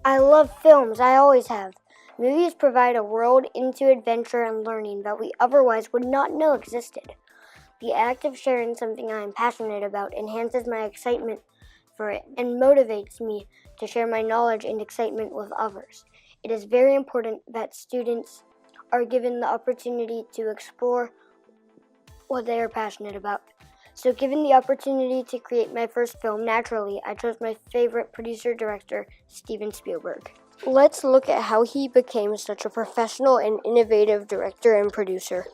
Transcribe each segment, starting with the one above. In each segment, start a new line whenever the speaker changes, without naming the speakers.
I love films, I always have. Movies provide a world into adventure and learning that we otherwise would not know existed. The act of sharing something I am passionate about enhances my excitement for it and motivates me to share my knowledge and excitement with others. It is very important that students are given the opportunity to explore what they are passionate about. So given the opportunity to create my first film, naturally, I chose my favorite producer-director, Steven Spielberg. Let's look at how he became such a professional and innovative director and producer.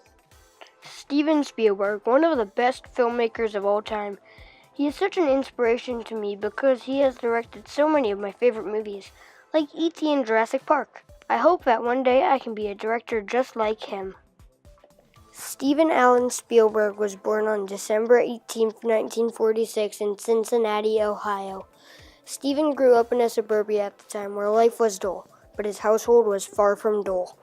Steven Spielberg, one of the best filmmakers of all time. He is such an inspiration to me because he has directed so many of my favorite movies, like E.T. and Jurassic Park. I hope that one day I can be a director just like him. Steven Allen Spielberg was born on December 18, 1946 in Cincinnati, Ohio. Steven grew up in a suburbia at the time where life was dull, but his household was far from dull.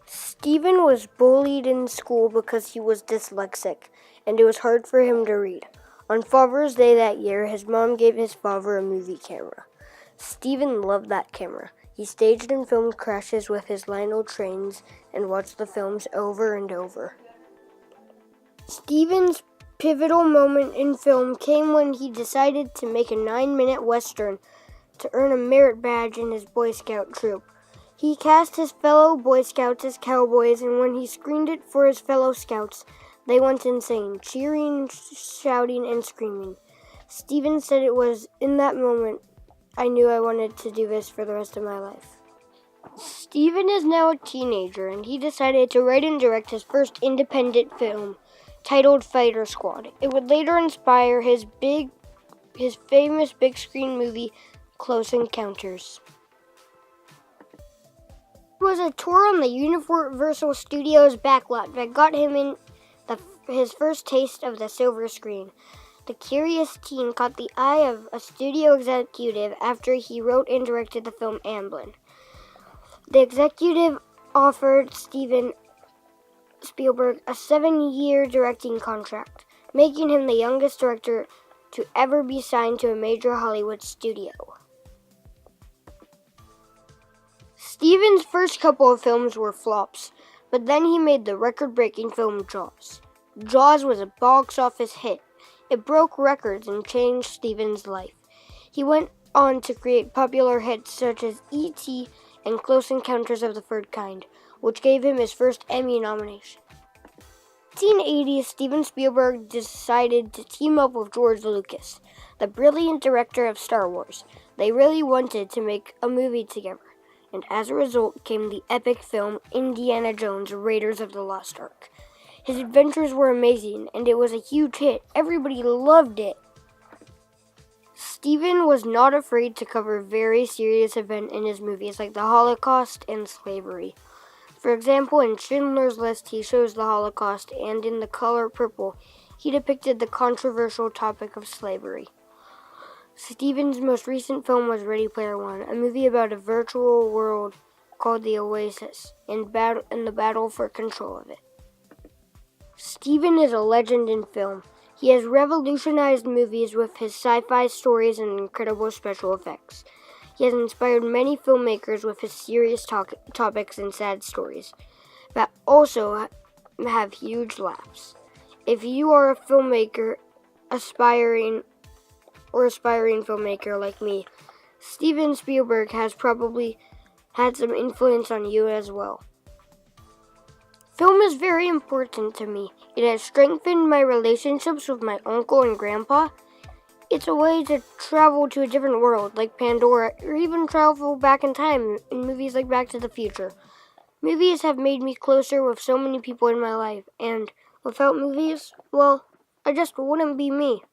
Steven was bullied in school because he was dyslexic, and it was hard for him to read. On Father's Day that year, his mom gave his father a movie camera. Steven loved that camera. He staged and filmed crashes with his Lionel trains and watched the films over and over. Steven's pivotal moment in film came when he decided to make a 9-minute Western to earn a merit badge in his Boy Scout troop. He cast his fellow Boy Scouts as cowboys, and when he screened it for his fellow Scouts, they went insane, cheering, shouting, and screaming. Steven said it was in that moment I knew I wanted to do this for the rest of my life. Steven is now a teenager, and he decided to write and direct his first independent film, titled Fighter Squad. It would later inspire his famous big screen movie, Close Encounters. It was a tour on the Universal Studios backlot that got him in his first taste of the silver screen. The curious teen caught the eye of a studio executive after he wrote and directed the film Amblin. The executive offered Steven Spielberg a 7-year directing contract, making him the youngest director to ever be signed to a major Hollywood studio. Steven's first couple of films were flops, but then he made the record-breaking film Jaws. Jaws was a box office hit. It broke records and changed Steven's life. He went on to create popular hits such as E.T. and Close Encounters of the Third Kind, which gave him his first Emmy nomination. In the 1980s, Steven Spielberg decided to team up with George Lucas, the brilliant director of Star Wars. They really wanted to make a movie together, and as a result came the epic film Indiana Jones: Raiders of the Lost Ark. His adventures were amazing, and it was a huge hit. Everybody loved it. Steven was not afraid to cover very serious events in his movies like the Holocaust and slavery. For example, in Schindler's List, he shows the Holocaust, and in The Color Purple, he depicted the controversial topic of slavery. Steven's most recent film was Ready Player One, a movie about a virtual world called the Oasis and the battle for control of it. Steven is a legend in film. He has revolutionized movies with his sci-fi stories and incredible special effects. He has inspired many filmmakers with his serious topics and sad stories that also have huge laughs. If you are a filmmaker, aspiring filmmaker like me, Steven Spielberg has probably had some influence on you as well. Film is very important to me. It has strengthened my relationships with my uncle and grandpa. It's a way to travel to a different world, like Pandora, or even travel back in time in movies like Back to the Future. Movies have made me closer with so many people in my life, and without movies, well, I just wouldn't be me.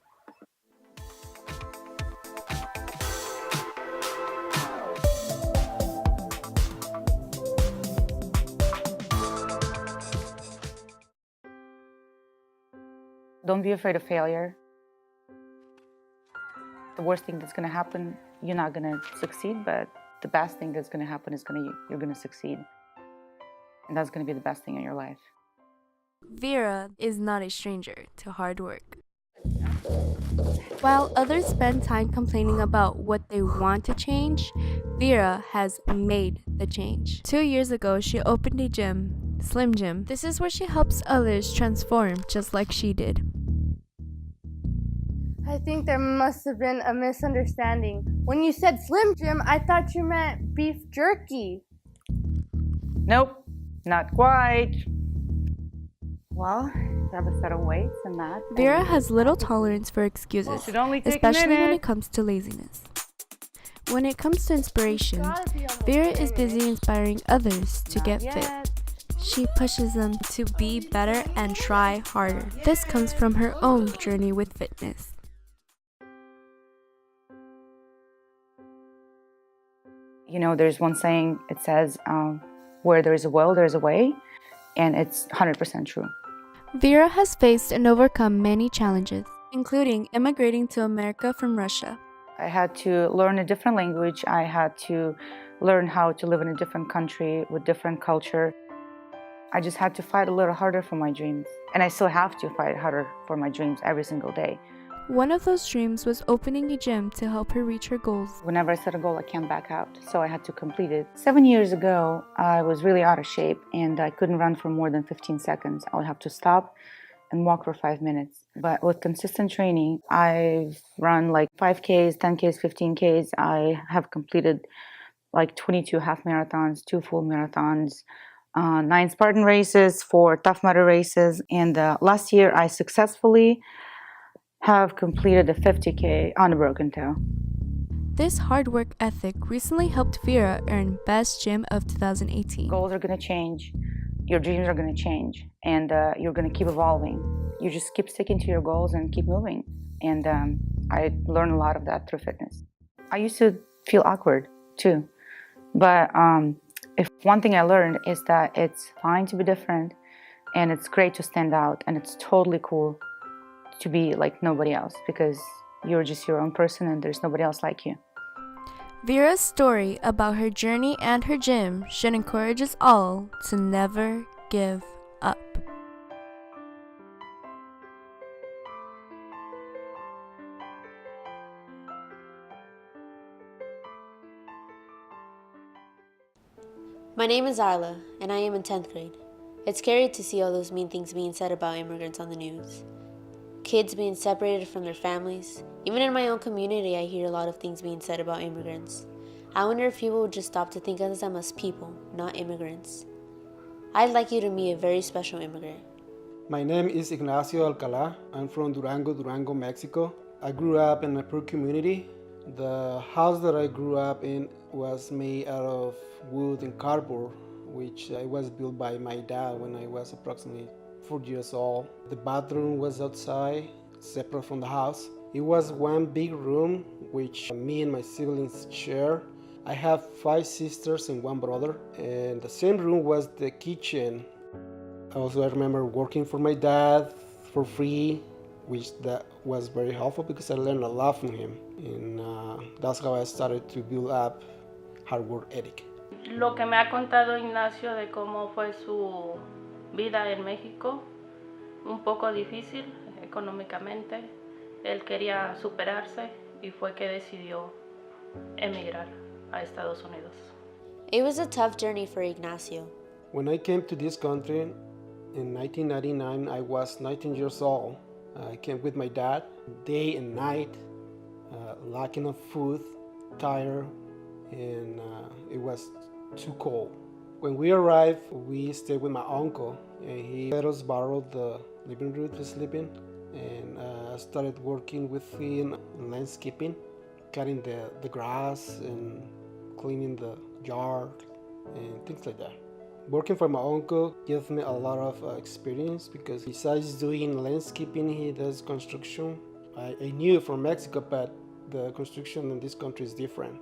Don't be afraid of failure. The worst thing that's going to happen, you're not going to succeed, but the best thing that's going to happen is you're going to succeed. And that's going to be the best thing in your life.
Vera is not a stranger to hard work. While others spend time complaining about what they want to change, Vera has made the change. 2 years ago, she opened a gym, Slim Gym. This is where she helps others transform just like she did.
I think there must have been a misunderstanding. When you said Slim Jim, I thought you meant beef jerky.
Nope, not quite. Well, you have a set of weights and that.
Vera has little tolerance for excuses,
Should only take a
especially when
minute.
it comes to laziness. When it comes to inspiration, Vera is busy inspiring others to get fit. She pushes them to be better and try harder. This comes from her own journey with fitness.
You know, there's one saying, it says, where there's a will, there's a way, and it's 100% true.
Vera has faced and overcome many challenges, including immigrating to America from Russia.
I had to learn a different language. I had to learn how to live in a different country with different culture. I just had to fight a little harder for my dreams. And I still have to fight harder for my dreams every single day.
One of those dreams was opening a gym to help her reach her goals.
Whenever I set a goal, I can't back out, so I had to complete it. 7 years ago, I was really out of shape and I couldn't run for more than 15 seconds. I would have to stop and walk for 5 minutes. But with consistent training, I've run like 5Ks, 10Ks, 15Ks. I have completed like 22 half marathons, 2 full marathons, 9 Spartan races, 4 Tough Mudder races. And last year, I successfully have completed a 50K on a broken toe.
This hard work ethic recently helped Vera earn Best Gym of 2018.
Goals are going to change, your dreams are going to change, and you're going to keep evolving. You just keep sticking to your goals and keep moving. And I learned a lot of that through fitness. I used to feel awkward too, but if one thing I learned is that it's fine to be different, and it's great to stand out, and it's totally cool to be like nobody else, because you're just your own person and there's nobody else like you.
Vera's story about her journey and her gym should encourage us all to never give up.
My name is Arla, and I am in 10th grade. It's scary to see all those mean things being said about immigrants on the news. Kids being separated from their families. Even in my own community, I hear a lot of things being said about immigrants. I wonder if people would just stop to think of them as people, not immigrants. I'd like you to meet a very special immigrant.
My name is Ignacio Alcalá. I'm from Durango, Mexico. I grew up in a poor community. The house that I grew up in was made out of wood and cardboard, which was built by my dad when I was approximately 4 years old. The bathroom was outside, separate from the house. It was one big room, which me and my siblings share. I have 5 sisters and 1 brother, and the same room was the kitchen. Also, I remember working for my dad for free, which that was very helpful because I learned a lot from him, and that's how I started to build up hard work ethic.
Lo que me ha contado Ignacio de cómo fue su vida en México, un poco difícil económicamente. Él quería superarse y fue que decidió emigrar a Estados Unidos.
It was a tough journey for Ignacio.
When I came to this country in 1999, I was 19 years old. I came with my dad, day and night, lacking of food, tired, and it was too cold. When we arrived, we stayed with my uncle, and he let us borrow the living room to sleep in, and started working with him in landscaping, cutting the grass and cleaning the yard and things like that. Working for my uncle gave me a lot of experience because besides doing landscaping, he does construction. I knew from Mexico, but the construction in this country is different.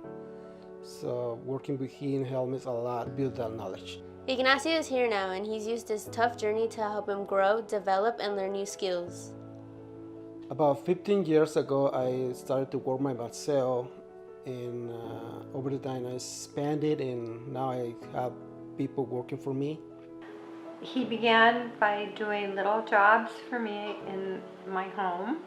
So working with him helped me a lot to build that knowledge.
Ignacio is here now, and he's used this tough journey to help him grow, develop, and learn new skills.
About 15 years ago, I started to work by myself, and over the time I expanded, and now I have people working for me.
He began by doing little jobs for me in my home,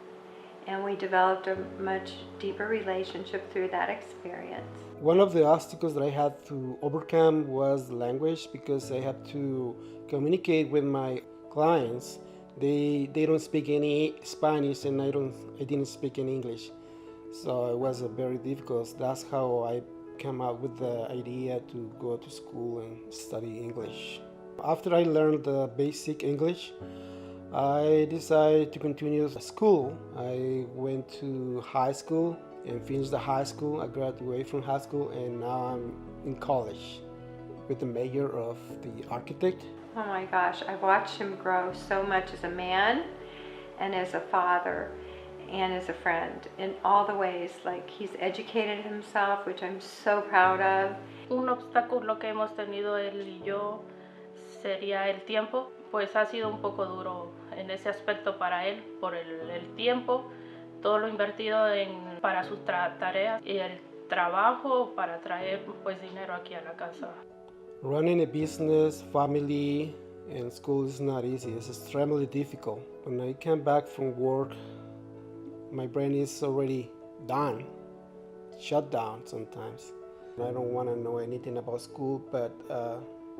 and we developed a much deeper relationship through that experience.
One of the obstacles that I had to overcome was the language, because I had to communicate with my clients. They don't speak any Spanish, and I didn't speak any English. So it was very difficult. That's how I came up with the idea to go to school and study English. After I learned the basic English, I decided to continue school. I went to high school and finished the high school. I graduated from high school, and now I'm in college with the major of the architect.
Oh my gosh, I watched him grow so much as a man and as a father and as a friend in all the ways. Like, he's educated himself, which I'm so proud of.
Un obstáculo que hemos tenido él y yo sería el tiempo, pues ha sido un poco duro en ese aspecto para él por el tiempo, todo lo invertido para sus tareas y el trabajo para traer pues dinero aquí a la casa.
Running a business, family, and school is not easy. It's extremely difficult. When I came back from work, my brain is already done, shut down sometimes. I don't want to know anything about school, but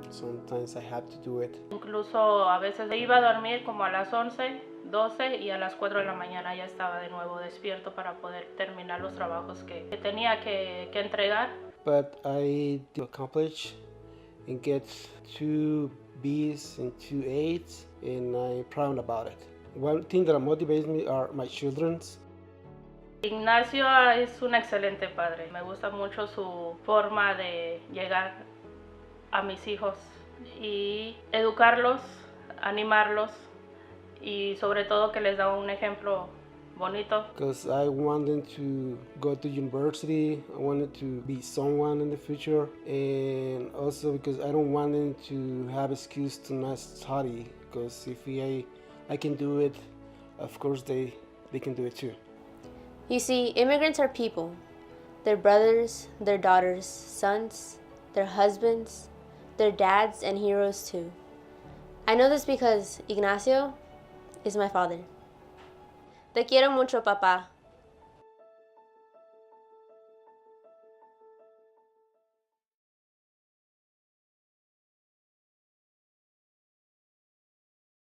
sometimes I have to do it.
Incluso a veces iba a dormir como a las 11, 12 y a las 4 de la mañana ya estaba de nuevo despierto para poder terminar los trabajos que tenía que entregar.
But I did accomplish and get 2 B's and 2 A's, and I'm proud about it. One thing that motivates me are my children.
Ignacio es un excelente padre. Me gusta mucho su forma de llegar a mis hijos y educarlos, animarlos y sobre todo que les da un ejemplo bonito.
Because I want them to go to university, I want them to be someone in the future, and also because I don't want them to have excuse to not study, because if I can do it, of course they can do it too.
You see, immigrants are people. Their brothers, their daughters, sons, their husbands, their dads, and heroes too. I know this because Ignacio is my father. Te quiero mucho, papá.